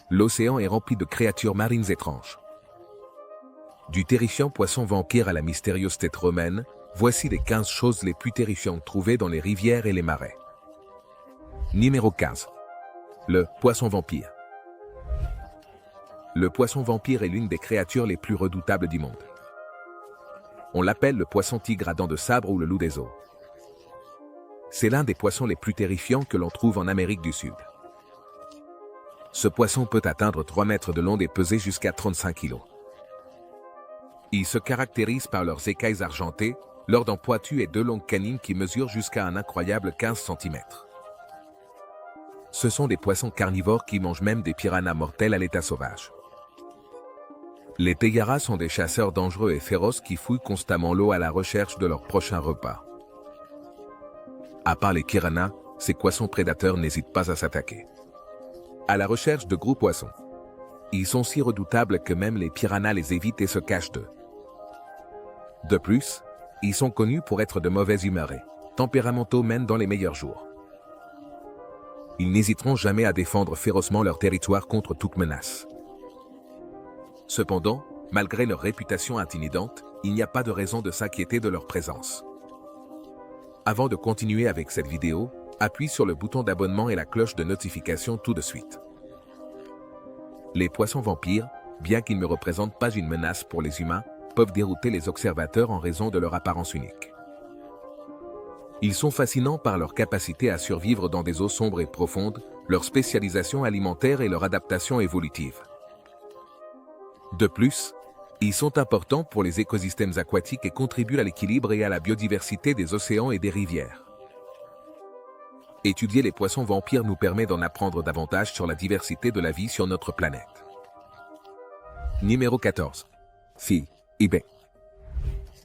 L'océan est rempli de créatures marines étranges. Du terrifiant poisson vampire à la mystérieuse tête romaine, voici les 15 choses les plus terrifiantes trouvées dans les rivières et les marais. Numéro 15. Le poisson vampire. Le poisson vampire est l'une des créatures les plus redoutables du monde. On l'appelle le poisson tigre à dents de sabre ou le loup des eaux. C'est l'un des poissons les plus terrifiants que l'on trouve en Amérique du Sud. Ce poisson peut atteindre 3 mètres de long et peser jusqu'à 35 kg. Il se caractérise par leurs écailles argentées, leurs dents pointues et 2 longues canines qui mesurent jusqu'à un incroyable 15 cm. Ce sont des poissons carnivores qui mangent même des piranhas mortels à l'état sauvage. Les tegaras sont des chasseurs dangereux et féroces qui fouillent constamment l'eau à la recherche de leur prochain repas. À part les piranhas, ces poissons prédateurs n'hésitent pas à s'attaquer. À la recherche de gros poissons. Ils sont si redoutables que même les piranhas les évitent et se cachent d'eux. De plus, ils sont connus pour être de mauvais humeur et tempéramentaux même dans les meilleurs jours. Ils n'hésiteront jamais à défendre férocement leur territoire contre toute menace. Cependant, malgré leur réputation intimidante, il n'y a pas de raison de s'inquiéter de leur présence. Avant de continuer avec cette vidéo, appuie sur le bouton d'abonnement et la cloche de notification tout de suite. Les poissons vampires, bien qu'ils ne représentent pas une menace pour les humains, peuvent dérouter les observateurs en raison de leur apparence unique. Ils sont fascinants par leur capacité à survivre dans des eaux sombres et profondes, leur spécialisation alimentaire et leur adaptation évolutive. De plus, ils sont importants pour les écosystèmes aquatiques et contribuent à l'équilibre et à la biodiversité des océans et des rivières. Étudier les poissons vampires nous permet d'en apprendre davantage sur la diversité de la vie sur notre planète. Numéro 14. Phi eBay.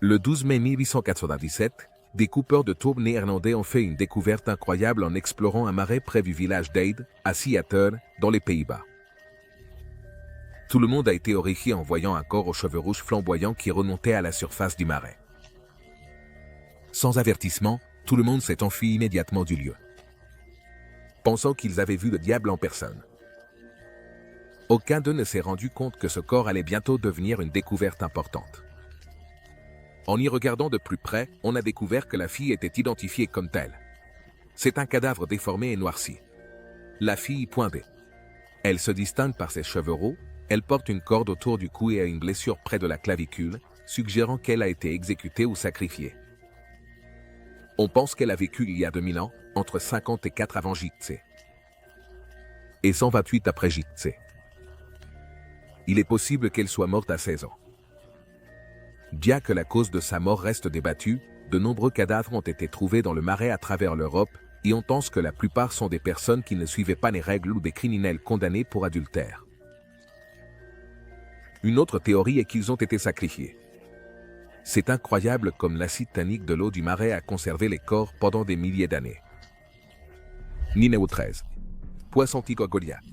Le 12 mai 1897, des coupeurs de tourbe néerlandais ont fait une découverte incroyable en explorant un marais près du village d'Eide, à Seattle, dans les Pays-Bas. Tout le monde a été horrifié en voyant un corps aux cheveux rouges flamboyants qui remontait à la surface du marais. Sans avertissement, tout le monde s'est enfui immédiatement du lieu, pensant qu'ils avaient vu le diable en personne. Aucun d'eux ne s'est rendu compte que ce corps allait bientôt devenir une découverte importante. En y regardant de plus près, on a découvert que la fille était identifiée comme telle. C'est un cadavre déformé et noirci. La fille .B. Elle se distingue par ses cheveux roux, elle porte une corde autour du cou et a une blessure près de la clavicule, suggérant qu'elle a été exécutée ou sacrifiée. On pense qu'elle a vécu il y a 2000 ans, entre 54 avant J.T. et 128 après J.T. Il est possible qu'elle soit morte à 16 ans. Bien que la cause de sa mort reste débattue, de nombreux cadavres ont été trouvés dans le marais à travers l'Europe, et on pense que la plupart sont des personnes qui ne suivaient pas les règles ou des criminels condamnés pour adultère. Une autre théorie est qu'ils ont été sacrifiés. C'est incroyable comme l'acide tannique de l'eau du marais a conservé les corps pendant des milliers d'années. Numéro 13. Poisson tigre Goliath.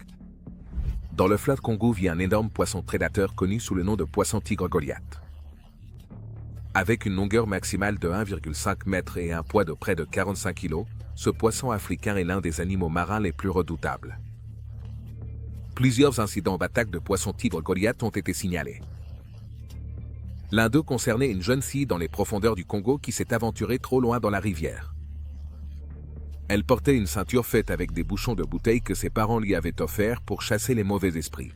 Dans le fleuve Congo vit un énorme poisson prédateur connu sous le nom de poisson tigre Goliath. Avec une longueur maximale de 1,5 m et un poids de près de 45 kg, ce poisson africain est l'un des animaux marins les plus redoutables. Plusieurs incidents d'attaque de poisson tigre Goliath ont été signalés. L'un d'eux concernait une jeune fille dans les profondeurs du Congo qui s'est aventurée trop loin dans la rivière. Elle portait une ceinture faite avec des bouchons de bouteilles que ses parents lui avaient offerts pour chasser les mauvais esprits.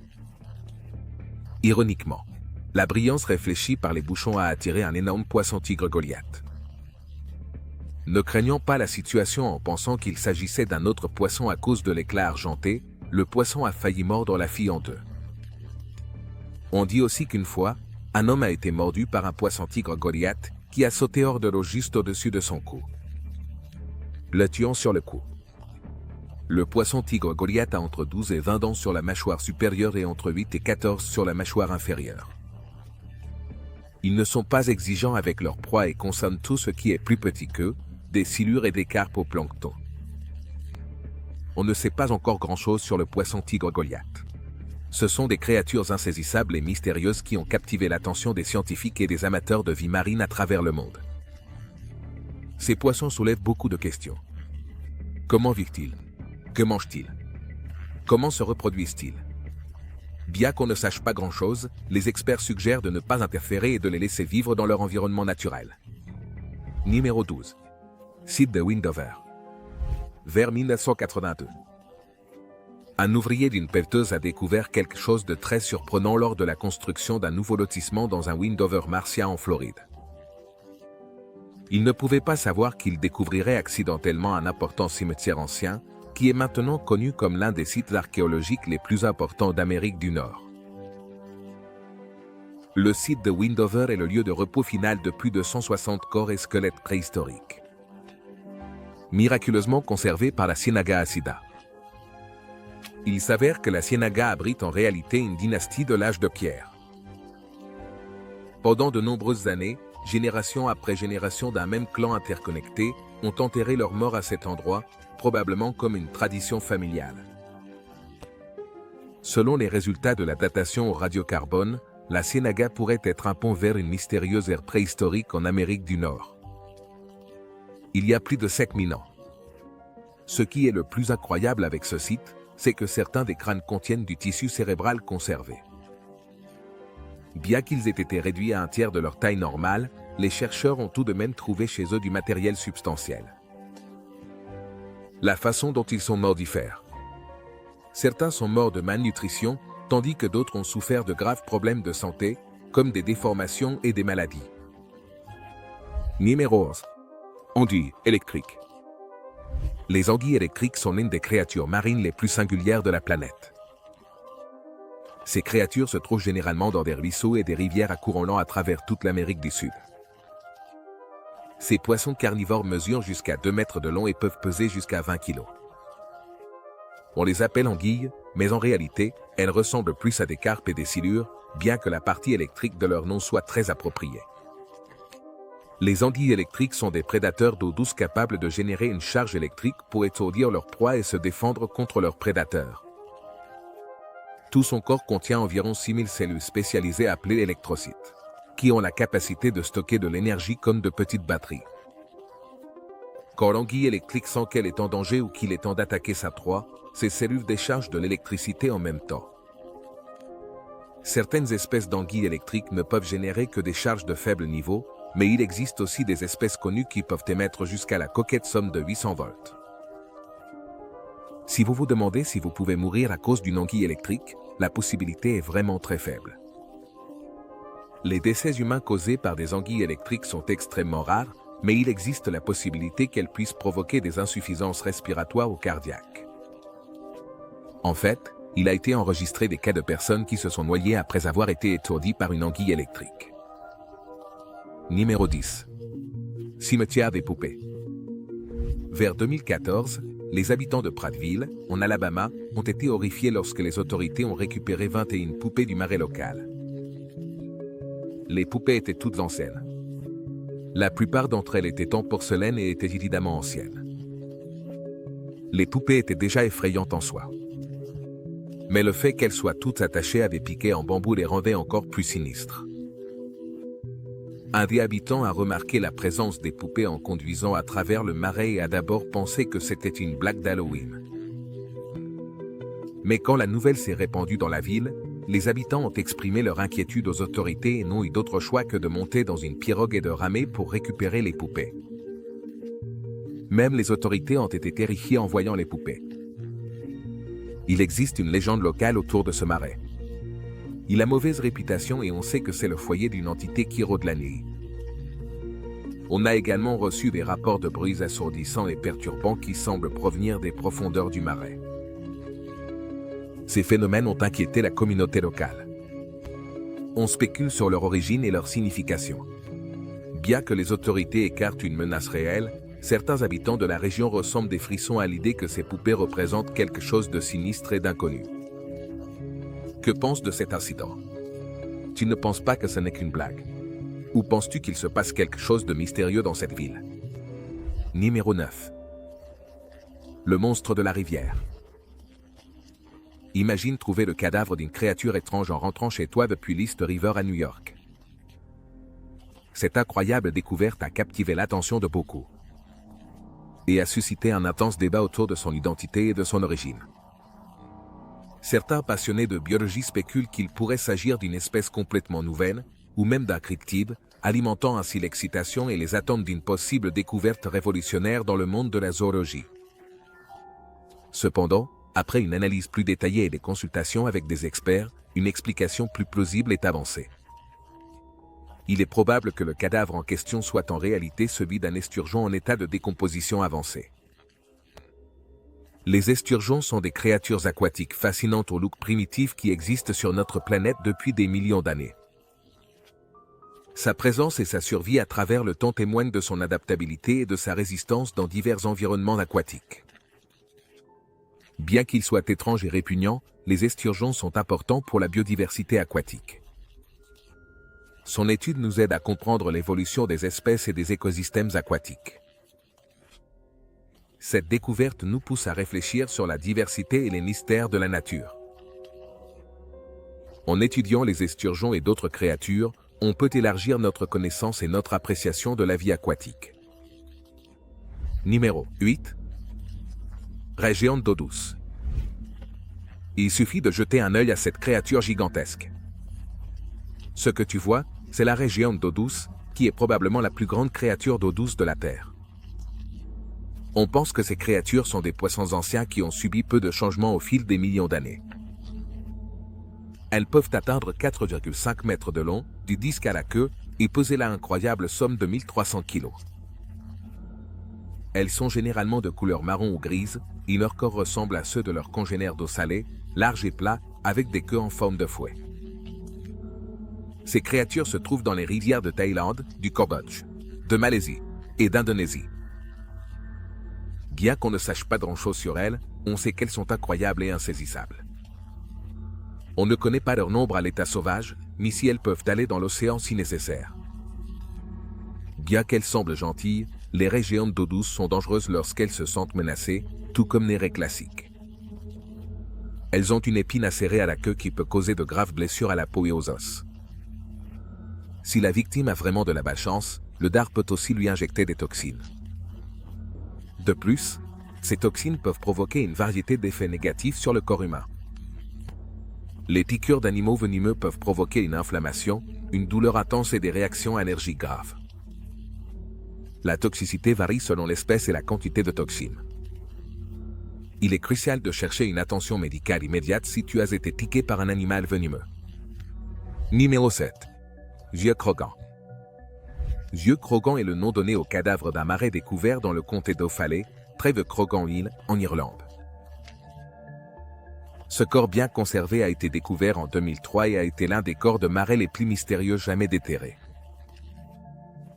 Ironiquement, la brillance réfléchie par les bouchons a attiré un énorme poisson tigre Goliath. Ne craignant pas la situation en pensant qu'il s'agissait d'un autre poisson à cause de l'éclat argenté, le poisson a failli mordre la fille en deux. On dit aussi qu'une fois, un homme a été mordu par un poisson tigre Goliath qui a sauté hors de l'eau juste au-dessus de son cou, le tuant sur le coup. Le poisson tigre Goliath a entre 12 et 20 dents sur la mâchoire supérieure et entre 8 et 14 sur la mâchoire inférieure. Ils ne sont pas exigeants avec leur proie et consomment tout ce qui est plus petit qu'eux, des silures et des carpes au plancton. On ne sait pas encore grand-chose sur le poisson tigre Goliath. Ce sont des créatures insaisissables et mystérieuses qui ont captivé l'attention des scientifiques et des amateurs de vie marine à travers le monde. Ces poissons soulèvent beaucoup de questions. Comment vivent-ils? Que mangent-ils? Comment se reproduisent-ils? Bien qu'on ne sache pas grand-chose, les experts suggèrent de ne pas interférer et de les laisser vivre dans leur environnement naturel. Numéro 12. Site de Windover. Vers 1982. Un ouvrier d'une pelleteuse a découvert quelque chose de très surprenant lors de la construction d'un nouveau lotissement dans un Windover martien en Floride. Il ne pouvait pas savoir qu'il découvrirait accidentellement un important cimetière ancien, qui est maintenant connu comme l'un des sites archéologiques les plus importants d'Amérique du Nord. Le site de Windover est le lieu de repos final de plus de 160 corps et squelettes préhistoriques, miraculeusement conservés par la Ciénaga Acida. Il s'avère que la Ciénaga abrite en réalité une dynastie de l'âge de pierre. Pendant de nombreuses années, génération après génération d'un même clan interconnecté ont enterré leurs morts à cet endroit, probablement comme une tradition familiale. Selon les résultats de la datation au radiocarbone, la Ciénaga pourrait être un pont vers une mystérieuse ère préhistorique en Amérique du Nord. Il y a plus de 5000 ans. Ce qui est le plus incroyable avec ce site, c'est que certains des crânes contiennent du tissu cérébral conservé. Bien qu'ils aient été réduits à un tiers de leur taille normale, les chercheurs ont tout de même trouvé chez eux du matériel substantiel. La façon dont ils sont morts diffère. Certains sont morts de malnutrition, tandis que d'autres ont souffert de graves problèmes de santé, comme des déformations et des maladies. Numéro 11. Anguilles électriques. Les anguilles électriques sont l'une des créatures marines les plus singulières de la planète. Ces créatures se trouvent généralement dans des ruisseaux et des rivières à courant lent à travers toute l'Amérique du Sud. Ces poissons carnivores mesurent jusqu'à 2 mètres de long et peuvent peser jusqu'à 20 kg. On les appelle anguilles, mais en réalité, elles ressemblent plus à des carpes et des silures, bien que la partie électrique de leur nom soit très appropriée. Les anguilles électriques sont des prédateurs d'eau douce capables de générer une charge électrique pour étourdir leur proie et se défendre contre leurs prédateurs. Tout son corps contient environ 6000 cellules spécialisées appelées électrocytes, qui ont la capacité de stocker de l'énergie comme de petites batteries. Quand l'anguille électrique sent qu'elle est en danger ou qu'il est temps d'attaquer sa proie, ces cellules déchargent de l'électricité en même temps. Certaines espèces d'anguilles électriques ne peuvent générer que des charges de faible niveau, mais il existe aussi des espèces connues qui peuvent émettre jusqu'à la coquette somme de 800 volts. Si vous vous demandez si vous pouvez mourir à cause d'une anguille électrique, la possibilité est vraiment très faible. Les décès humains causés par des anguilles électriques sont extrêmement rares, mais il existe la possibilité qu'elles puissent provoquer des insuffisances respiratoires ou cardiaques. En fait, il a été enregistré des cas de personnes qui se sont noyées après avoir été étourdies par une anguille électrique. Numéro 10. Cimetière des poupées. Vers 2014, les habitants de Prattville, en Alabama, ont été horrifiés lorsque les autorités ont récupéré 21 poupées du marais local. Les poupées étaient toutes anciennes. La plupart d'entre elles étaient en porcelaine et étaient évidemment anciennes. Les poupées étaient déjà effrayantes en soi. Mais le fait qu'elles soient toutes attachées à des piquets en bambou les rendait encore plus sinistres. Un des habitants a remarqué la présence des poupées en conduisant à travers le marais et a d'abord pensé que c'était une blague d'Halloween. Mais quand la nouvelle s'est répandue dans la ville, les habitants ont exprimé leur inquiétude aux autorités et n'ont eu d'autre choix que de monter dans une pirogue et de ramer pour récupérer les poupées. Même les autorités ont été terrifiées en voyant les poupées. Il existe une légende locale autour de ce marais. Il a mauvaise réputation et on sait que c'est le foyer d'une entité qui rôde la nuit. On a également reçu des rapports de bruits assourdissants et perturbants qui semblent provenir des profondeurs du marais. Ces phénomènes ont inquiété la communauté locale. On spécule sur leur origine et leur signification. Bien que les autorités écartent une menace réelle, certains habitants de la région ressentent des frissons à l'idée que ces poupées représentent quelque chose de sinistre et d'inconnu. Que penses-tu de cet incident? Tu ne penses pas que ce n'est qu'une blague? Ou penses-tu qu'il se passe quelque chose de mystérieux dans cette ville? Numéro 9. Le monstre de la rivière. Imagine trouver le cadavre d'une créature étrange en rentrant chez toi depuis l'East River à New York. Cette incroyable découverte a captivé l'attention de beaucoup et a suscité un intense débat autour de son identité et de son origine. Certains passionnés de biologie spéculent qu'il pourrait s'agir d'une espèce complètement nouvelle, ou même d'un cryptide, alimentant ainsi l'excitation et les attentes d'une possible découverte révolutionnaire dans le monde de la zoologie. Cependant, après une analyse plus détaillée et des consultations avec des experts, une explication plus plausible est avancée. Il est probable que le cadavre en question soit en réalité celui d'un esturgeon en état de décomposition avancée. Les esturgeons sont des créatures aquatiques fascinantes au look primitif qui existent sur notre planète depuis des millions d'années. Sa présence et sa survie à travers le temps témoignent de son adaptabilité et de sa résistance dans divers environnements aquatiques. Bien qu'ils soient étranges et répugnants, les esturgeons sont importants pour la biodiversité aquatique. Son étude nous aide à comprendre l'évolution des espèces et des écosystèmes aquatiques. Cette découverte nous pousse à réfléchir sur la diversité et les mystères de la nature. En étudiant les esturgeons et d'autres créatures, on peut élargir notre connaissance et notre appréciation de la vie aquatique. Numéro 8. Raie géante d'eau douce. Il suffit de jeter un œil à cette créature gigantesque. Ce que tu vois, c'est la raie géante d'eau douce, qui est probablement la plus grande créature d'eau douce de la Terre. On pense que ces créatures sont des poissons anciens qui ont subi peu de changements au fil des millions d'années. Elles peuvent atteindre 4,5 mètres de long, du disque à la queue, et peser la incroyable somme de 1300 kg. Elles sont généralement de couleur marron ou grise, et leur corps ressemble à ceux de leurs congénères d'eau salée, larges et plats, avec des queues en forme de fouet. Ces créatures se trouvent dans les rivières de Thaïlande, du Cambodge, de Malaisie et d'Indonésie. Bien qu'on ne sache pas grand-chose sur elles, on sait qu'elles sont incroyables et insaisissables. On ne connaît pas leur nombre à l'état sauvage, ni si elles peuvent aller dans l'océan si nécessaire. Bien qu'elles semblent gentilles, les raies géantes d'eau douce sont dangereuses lorsqu'elles se sentent menacées, tout comme les raies classiques. Elles ont une épine acérée à la queue qui peut causer de graves blessures à la peau et aux os. Si la victime a vraiment de la malchance, le dard peut aussi lui injecter des toxines. De plus, ces toxines peuvent provoquer une variété d'effets négatifs sur le corps humain. Les piqûres d'animaux venimeux peuvent provoquer une inflammation, une douleur intense et des réactions allergiques graves. La toxicité varie selon l'espèce et la quantité de toxines. Il est crucial de chercher une attention médicale immédiate si tu as été piqué par un animal venimeux. Numéro 7. Vieux Krogan. Vieux Krogan est le nom donné au cadavre d'un marais découvert dans le comté d'Offaly, près de Krogan Hill, en Irlande. Ce corps bien conservé a été découvert en 2003 et a été l'un des corps de marais les plus mystérieux jamais déterrés.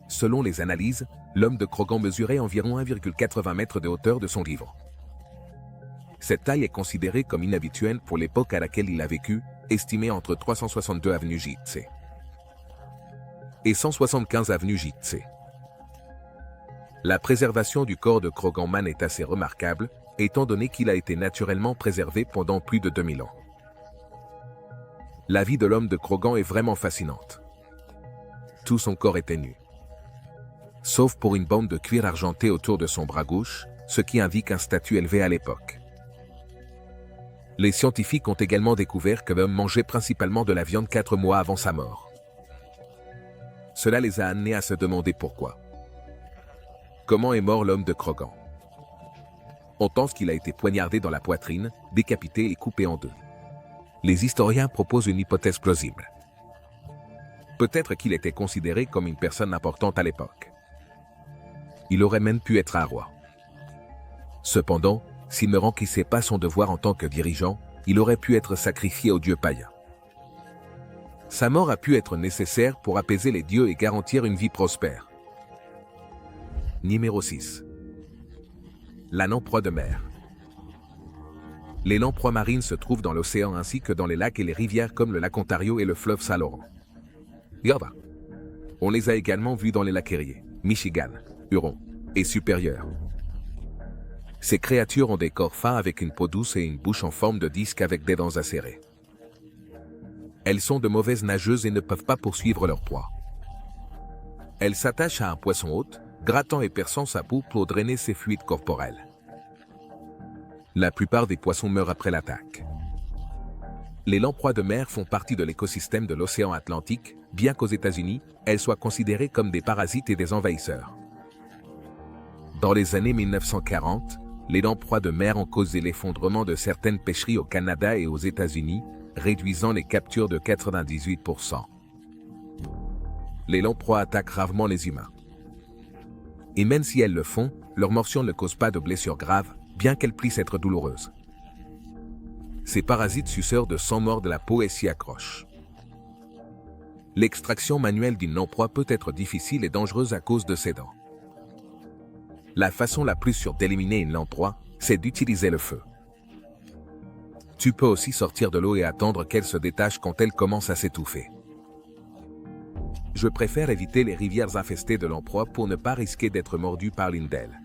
Selon les analyses, l'homme de Krogan mesurait environ 1,80 mètres de hauteur de son vivant. Cette taille est considérée comme inhabituelle pour l'époque à laquelle il a vécu, estimée entre 362 avenue Jitse et 175 avenue Jitse. La préservation du corps de Krogan Man est assez remarquable, étant donné qu'il a été naturellement préservé pendant plus de 2000 ans. La vie de l'homme de Krogan est vraiment fascinante. Tout son corps était nu, sauf pour une bande de cuir argenté autour de son bras gauche, ce qui indique un statut élevé à l'époque. Les scientifiques ont également découvert que l'homme mangeait principalement de la viande 4 mois avant sa mort. Cela les a amenés à se demander pourquoi. Comment est mort l'homme de Krogan? On pense qu'il a été poignardé dans la poitrine, décapité et coupé en deux. Les historiens proposent une hypothèse plausible. Peut-être qu'il était considéré comme une personne importante à l'époque. Il aurait même pu être un roi. Cependant, s'il ne remplissait pas son devoir en tant que dirigeant, il aurait pu être sacrifié aux dieux païens. Sa mort a pu être nécessaire pour apaiser les dieux et garantir une vie prospère. Numéro 6. La lamproie de mer. Les lamproies marines se trouvent dans l'océan ainsi que dans les lacs et les rivières comme le lac Ontario et le fleuve Saint-Laurent. Yava. On les a également vus dans les lacs Erie, Michigan, Huron et Supérieur. Ces créatures ont des corps fins avec une peau douce et une bouche en forme de disque avec des dents acérées. Elles sont de mauvaises nageuses et ne peuvent pas poursuivre leur proie. Elles s'attachent à un poisson hôte, grattant et perçant sa peau pour drainer ses fluides corporels. La plupart des poissons meurent après l'attaque. Les lamproies de mer font partie de l'écosystème de l'océan Atlantique, bien qu'aux États-Unis, elles soient considérées comme des parasites et des envahisseurs. Dans les années 1940, les lamproies de mer ont causé l'effondrement de certaines pêcheries au Canada et aux États-Unis, réduisant les captures de 98%. Les lamproies attaquent rarement les humains. Et même si elles le font, leurs morsures ne causent pas de blessures graves, bien qu'elles puissent être douloureuses. Ces parasites suceurs de sang mordent la peau et s'y accrochent. L'extraction manuelle d'une lamproie peut être difficile et dangereuse à cause de ses dents. La façon la plus sûre d'éliminer une lamproie, c'est d'utiliser le feu. Tu peux aussi sortir de l'eau et attendre qu'elle se détache quand elle commence à s'étouffer. Je préfère éviter les rivières infestées de lamproies pour ne pas risquer d'être mordu par l'une d'elles.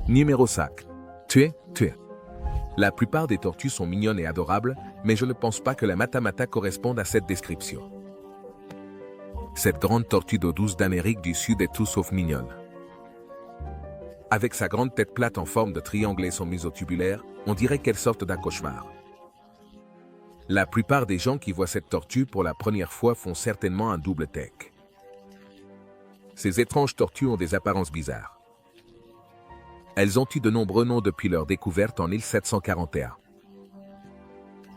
Numéro 5. Tuer. La plupart des tortues sont mignonnes et adorables, mais je ne pense pas que la matamata corresponde à cette description. Cette grande tortue d'eau douce d'Amérique du Sud est tout sauf mignonne. Avec sa grande tête plate en forme de triangle et son museau tubulaire, on dirait qu'elle sorte d'un cauchemar. La plupart des gens qui voient cette tortue pour la première fois font certainement un double take. Ces étranges tortues ont des apparences bizarres. Elles ont eu de nombreux noms depuis leur découverte en 1741.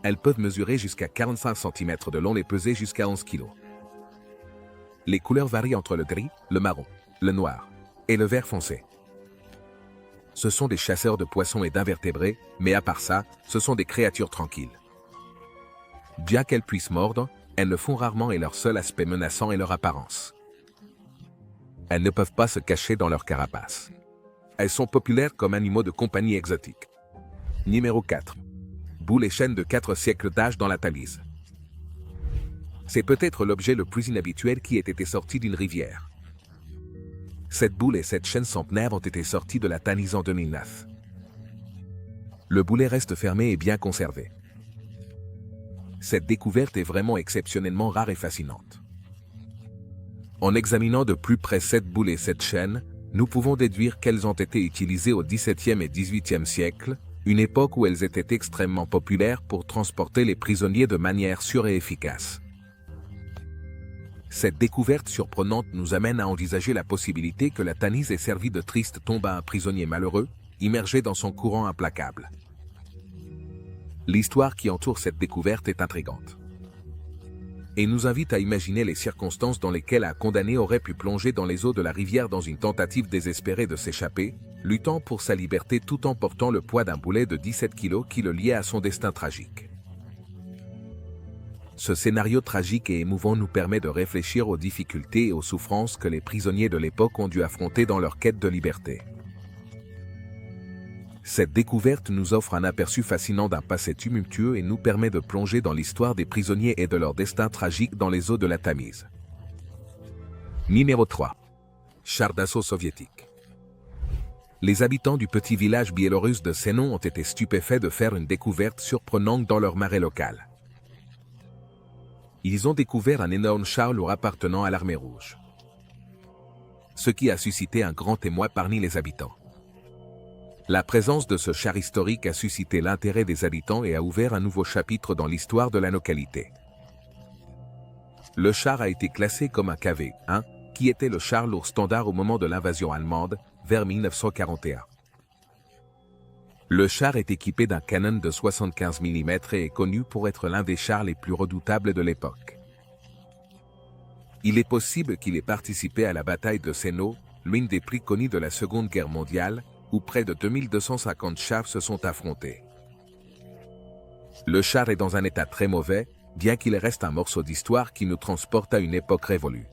Elles peuvent mesurer jusqu'à 45 cm de long et peser jusqu'à 11 kg. Les couleurs varient entre le gris, le marron, le noir et le vert foncé. Ce sont des chasseurs de poissons et d'invertébrés, mais à part ça, ce sont des créatures tranquilles. Bien qu'elles puissent mordre, elles le font rarement et leur seul aspect menaçant est leur apparence. Elles ne peuvent pas se cacher dans leur carapace. Elles sont populaires comme animaux de compagnie exotiques. Numéro 4. Boule et chaîne de 4 siècles d'âge dans la Tamise. C'est peut-être l'objet le plus inhabituel qui ait été sorti d'une rivière. Cette boule et cette chaîne centenaire ont été sortis de la Tamise en 2009. Le boulet reste fermé et bien conservé. Cette découverte est vraiment exceptionnellement rare et fascinante. En examinant de plus près cette boule et cette chaîne, nous pouvons déduire qu'elles ont été utilisées au XVIIe et XVIIIe siècle, une époque où elles étaient extrêmement populaires pour transporter les prisonniers de manière sûre et efficace. Cette découverte surprenante nous amène à envisager la possibilité que la Tamise ait servi de triste tombe à un prisonnier malheureux, immergé dans son courant implacable. L'histoire qui entoure cette découverte est intrigante et nous invite à imaginer les circonstances dans lesquelles un condamné aurait pu plonger dans les eaux de la rivière dans une tentative désespérée de s'échapper, luttant pour sa liberté tout en portant le poids d'un boulet de 17 kg qui le liait à son destin tragique. Ce scénario tragique et émouvant nous permet de réfléchir aux difficultés et aux souffrances que les prisonniers de l'époque ont dû affronter dans leur quête de liberté. Cette découverte nous offre un aperçu fascinant d'un passé tumultueux et nous permet de plonger dans l'histoire des prisonniers et de leur destin tragique dans les eaux de la Tamise. Numéro 3. Char d'assaut soviétique. Les habitants du petit village biélorusse de Senon ont été stupéfaits de faire une découverte surprenante dans leur marais local. Ils ont découvert un énorme char lourd appartenant à l'armée rouge, ce qui a suscité un grand émoi parmi les habitants. La présence de ce char historique a suscité l'intérêt des habitants et a ouvert un nouveau chapitre dans l'histoire de la localité. Le char a été classé comme un KV-1, qui était le char lourd standard au moment de l'invasion allemande, vers 1941. Le char est équipé d'un canon de 75 mm et est connu pour être l'un des chars les plus redoutables de l'époque. Il est possible qu'il ait participé à la bataille de Seno, l'une des plus connues de la Seconde Guerre mondiale, où près de 2250 chars se sont affrontés. Le char est dans un état très mauvais, bien qu'il reste un morceau d'histoire qui nous transporte à une époque révolue.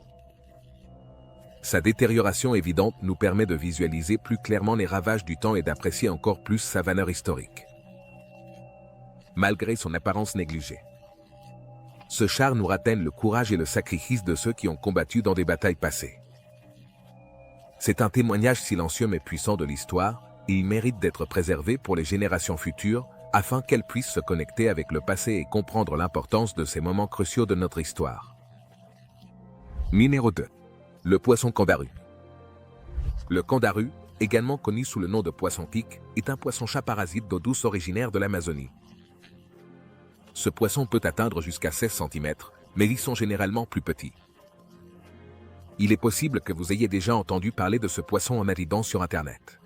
Sa détérioration évidente nous permet de visualiser plus clairement les ravages du temps et d'apprécier encore plus sa valeur historique. Malgré son apparence négligée, ce char nous rappelle le courage et le sacrifice de ceux qui ont combattu dans des batailles passées. C'est un témoignage silencieux mais puissant de l'histoire, et il mérite d'être préservé pour les générations futures, afin qu'elles puissent se connecter avec le passé et comprendre l'importance de ces moments cruciaux de notre histoire. Numéro 2. Le poisson candaru. Le candaru, également connu sous le nom de poisson-tique, est un poisson-chat parasite d'eau douce originaire de l'Amazonie. ce poisson peut atteindre jusqu'à 16 cm, mais ils sont généralement plus petits. Il est possible que vous ayez déjà entendu parler de ce poisson en naviguant sur Internet.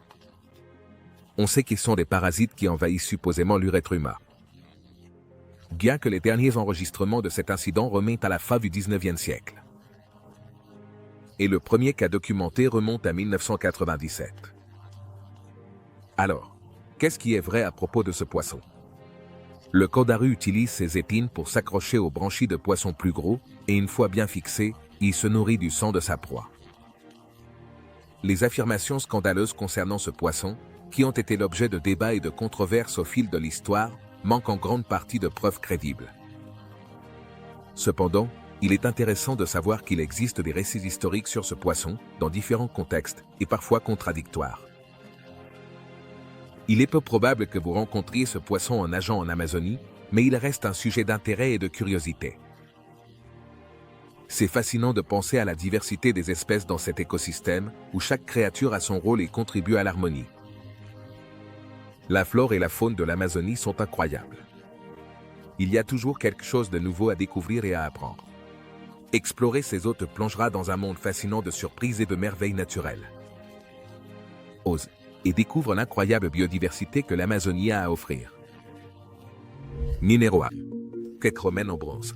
On sait qu'ils sont des parasites qui envahissent supposément l'urètre humain. Bien que les derniers enregistrements de cet incident remontent à la fin du 19e siècle. Et le premier cas documenté remonte à 1997. Alors, qu'est-ce qui est vrai à propos de ce poisson? Le candaru utilise ses épines pour s'accrocher aux branchies de poissons plus gros, et une fois bien fixé, il se nourrit du sang de sa proie. Les affirmations scandaleuses concernant ce poisson, qui ont été l'objet de débats et de controverses au fil de l'histoire, manquent en grande partie de preuves crédibles. Cependant, il est intéressant de savoir qu'il existe des récits historiques sur ce poisson, dans différents contextes, et parfois contradictoires. Il est peu probable que vous rencontriez ce poisson en nageant en Amazonie, mais il reste un sujet d'intérêt et de curiosité. C'est fascinant de penser à la diversité des espèces dans cet écosystème, où chaque créature a son rôle et contribue à l'harmonie. La flore et la faune de l'Amazonie sont incroyables. Il y a toujours quelque chose de nouveau à découvrir et à apprendre. Explorer ces eaux te plongera dans un monde fascinant de surprises et de merveilles naturelles. Ose et découvre l'incroyable biodiversité que l'Amazonie a à offrir. Numéro 1. Tête romaine en bronze.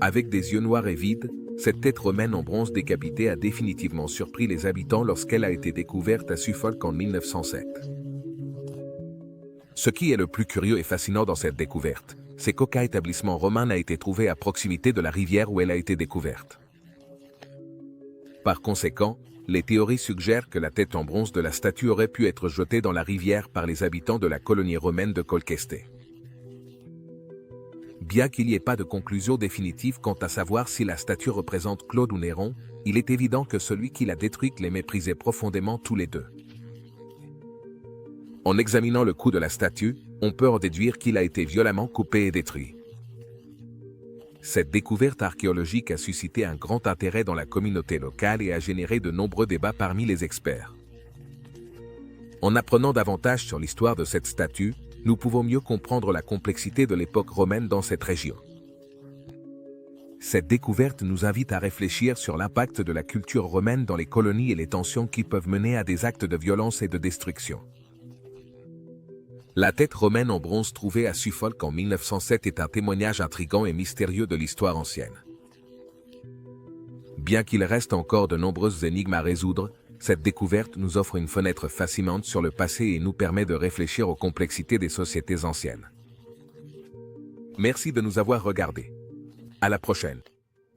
Avec des yeux noirs et vides, cette tête romaine en bronze décapitée a définitivement surpris les habitants lorsqu'elle a été découverte à Suffolk en 1907. Ce qui est le plus curieux et fascinant dans cette découverte, c'est qu'aucun établissement romain n'a été trouvé à proximité de la rivière où elle a été découverte. Par conséquent, les théories suggèrent que la tête en bronze de la statue aurait pu être jetée dans la rivière par les habitants de la colonie romaine de Colchester. Bien qu'il n'y ait pas de conclusion définitive quant à savoir si la statue représente Claude ou Néron, il est évident que celui qui l'a détruite les méprisait profondément tous les deux. En examinant le cou de la statue, on peut en déduire qu'il a été violemment coupé et détruit. Cette découverte archéologique a suscité un grand intérêt dans la communauté locale et a généré de nombreux débats parmi les experts. En apprenant davantage sur l'histoire de cette statue, nous pouvons mieux comprendre la complexité de l'époque romaine dans cette région. Cette découverte nous invite à réfléchir sur l'impact de la culture romaine dans les colonies et les tensions qui peuvent mener à des actes de violence et de destruction. La tête romaine en bronze trouvée à Suffolk en 1907 est un témoignage intrigant et mystérieux de l'histoire ancienne. Bien qu'il reste encore de nombreuses énigmes à résoudre, cette découverte nous offre une fenêtre fascinante sur le passé et nous permet de réfléchir aux complexités des sociétés anciennes. Merci de nous avoir regardés. À la prochaine.